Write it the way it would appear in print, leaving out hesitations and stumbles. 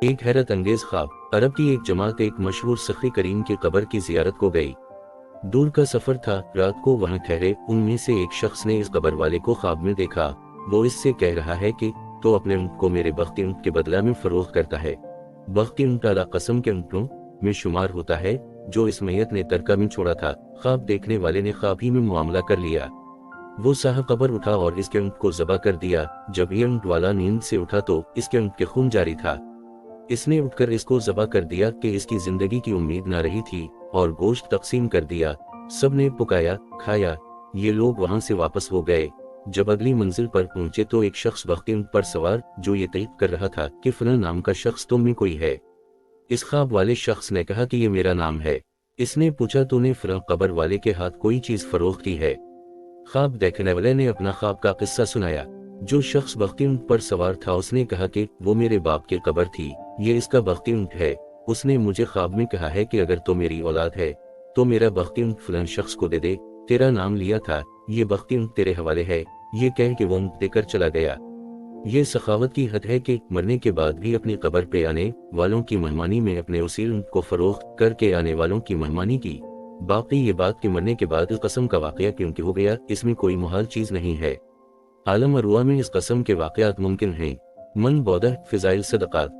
ایک حیرت انگیز خواب۔ عرب کی ایک جماعت ایک مشہور سخی کریم کی قبر کی زیارت کو گئی۔ دور کا سفر تھا، رات کو وہاں ٹھہرے۔ ان میں سے ایک شخص نے اس قبر والے کو خواب میں دیکھا۔ وہ اس سے کہہ رہا ہے کہ تو اپنے اونٹ کو میرے بختی اونٹ کے بدلہ میں فروخت کرتا ہے۔ بختی اونٹ اعلیٰ قسم کے اونٹوں میں شمار ہوتا ہے جو اس میت نے ترکہ میں چھوڑا تھا۔ خواب دیکھنے والے نے خواب ہی میں معاملہ کر لیا۔ وہ صاحب قبر اٹھا اور اس کے اونٹ کو ذبح کر دیا۔ جب یہ اونٹ والا نیند سے اٹھا تو اس کے اونٹ کے خون جاری تھا۔ اس نے اٹھ کر اس کو ذبح کر دیا کہ اس کی زندگی کی امید نہ رہی تھی، اور گوشت تقسیم کر دیا۔ سب نے پکایا، کھایا۔ یہ لوگ وہاں سے واپس ہو گئے۔ جب اگلی منزل پر پہنچے تو ایک شخص بختی اونٹ پر سوار جو یہ تعریف کر رہا تھا کہ فلاں نام کا شخص تم میں کوئی ہے۔ اس خواب والے شخص نے کہا کہ یہ میرا نام ہے۔ اس نے پوچھا تو نے فلاں قبر والے کے ہاتھ کوئی چیز فروخت کی ہے؟ خواب دیکھنے والے نے اپنا خواب کا قصہ سنایا۔ جو شخص بختی اونٹ پر سوار تھا اس نے کہا کہ وہ میرے باپ کی قبر تھی، یہ اس کا بختی اونٹ ہے۔ اس نے مجھے خواب میں کہا ہے کہ اگر تو میری اولاد ہے تو میرا بختی اونٹ فلاں شخص کو دے دے، تیرا نام لیا تھا، یہ بختی اونٹ تیرے حوالے ہے۔ یہ کہہ کہ وہ اونٹ دے کر چلا گیا۔ یہ سخاوت کی حد ہے کہ مرنے کے بعد بھی اپنی قبر پہ آنے والوں کی مہمانی میں اپنے اصیل اونٹ کو فروخت کر کے آنے والوں کی مہمانی کی۔ باقی یہ بات کہ مرنے کے بعد اس قسم کا واقعہ کیونکہ ہو گیا، اس میں کوئی محال چیز نہیں ہے۔ عالم ارواح میں اس قسم کے واقعات ممکن ہیں۔ من بودہ فضائل صدقات۔